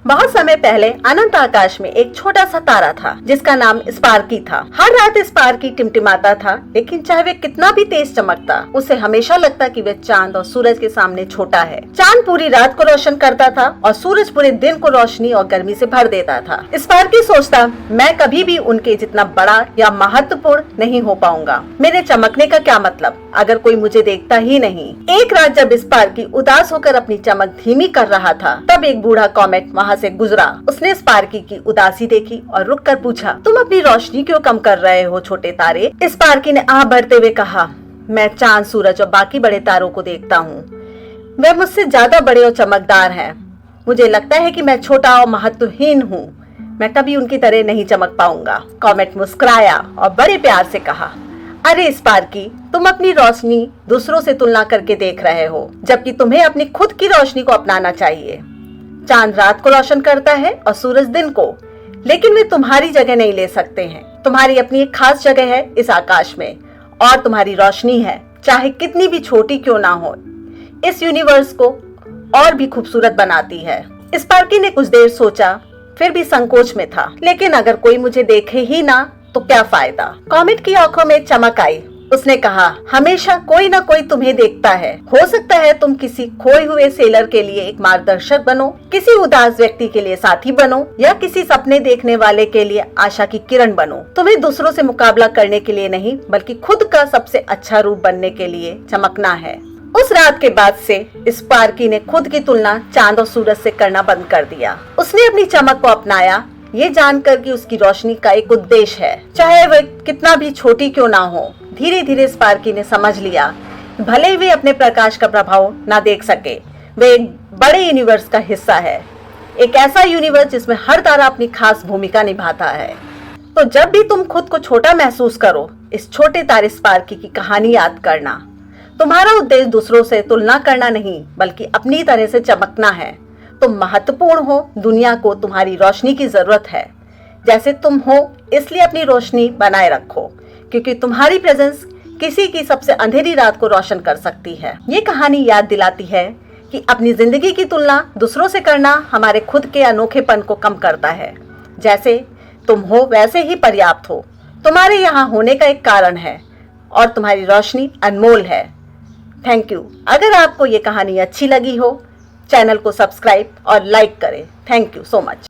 बहुत समय पहले अनंत आकाश में एक छोटा सा तारा था जिसका नाम स्पार्की था। हर रात स्पार्की टिमटिमाता था, लेकिन चाहे वे कितना भी तेज चमकता, उसे हमेशा लगता कि वे चांद और सूरज के सामने छोटा है। चांद पूरी रात को रोशन करता था और सूरज पूरे दिन को रोशनी और गर्मी से भर देता था। स्पार्की सोचता, मैं कभी भी उनके जितना बड़ा या महत्वपूर्ण नहीं हो पाऊंगा। मेरे चमकने का क्या मतलब अगर कोई मुझे देखता ही नहीं। एक रात जब स्पार्की उदास होकर अपनी चमक धीमी कर रहा था, तब एक बूढ़ा कॉमेट वहाँ से गुजरा। उसने स्पार्की की उदासी देखी और रुक कर पूछा, तुम अपनी रोशनी क्यों कम कर रहे हो छोटे तारे? स्पार्की ने आह भरते हुए कहा, मैं चांद, सूरज और बाकी बड़े तारों को देखता हूँ। वे मुझसे ज्यादा बड़े और चमकदार हैं। मुझे लगता है कि मैं छोटा और महत्वहीन हूँ। मैं कभी उनकी तरह नहीं चमक पाऊंगा। कॉमेट मुस्कुराया और बड़े प्यार से कहा, अरे स्पार्की, तुम अपनी रोशनी दूसरों से तुलना करके देख रहे हो, जबकि तुम्हें अपनी खुद की रोशनी को अपनाना चाहिए। चांद रात को रोशन करता है और सूरज दिन को, लेकिन वे तुम्हारी जगह नहीं ले सकते हैं। तुम्हारी अपनी एक खास जगह है इस आकाश में, और तुम्हारी रोशनी है, चाहे कितनी भी छोटी क्यों ना हो, इस यूनिवर्स को और भी खूबसूरत बनाती है। स्पार्की ने कुछ देर सोचा, फिर भी संकोच में था। लेकिन अगर कोई मुझे देखे ही ना तो क्या फायदा? कॉमेट की आंखों में चमक आई। उसने कहा, हमेशा कोई ना कोई तुम्हें देखता है। हो सकता है तुम किसी खोए हुए सेलर के लिए एक मार्गदर्शक बनो, किसी उदास व्यक्ति के लिए साथी बनो, या किसी सपने देखने वाले के लिए आशा की किरण बनो। तुम्हें दूसरों से मुकाबला करने के लिए नहीं, बल्कि खुद का सबसे अच्छा रूप बनने के लिए चमकना है। उस रात के बाद से स्पार्की ने खुद की तुलना चांद और सूरज से करना बंद कर दिया। उसने अपनी चमक को अपनाया, ये जानकर कि उसकी रोशनी का एक उद्देश्य है, चाहे वह कितना भी छोटी क्यों ना हो। धीरे धीरे स्पार्की ने समझ लिया, भले वे अपने प्रकाश का प्रभाव ना देख सके, वे एक बड़े यूनिवर्स का हिस्सा है। एक ऐसा यूनिवर्स जिसमें हर तारा अपनी खास भूमिका निभाता है। तो जब भी तुम खुद को छोटा महसूस करो, इस छोटे तारे स्पार्की की कहानी याद करना। तुम्हारा उद्देश्य दूसरों से तुलना करना नहीं, बल्कि अपनी तरह से चमकना है। तुम महत्वपूर्ण हो, दुनिया को तुम्हारी रोशनी की जरूरत है। जैसे तुम हो, इसलिए अपनी रोशनी बनाए रखो, क्योंकि तुम्हारी प्रेजेंस किसी की सबसे अंधेरी रात को रोशन कर सकती है। ये कहानी याद दिलाती है कि अपनी जिंदगी की तुलना दूसरों से करना हमारे खुद के अनोखेपन को कम करता है। जैसे तुम हो वैसे ही पर्याप्त हो। तुम्हारे यहाँ होने का एक कारण है और तुम्हारी रोशनी अनमोल है। Thank you. अगर आपको ये कहानी अच्छी लगी हो, चैनल को सब्सक्राइब और लाइक करें। Thank you so much.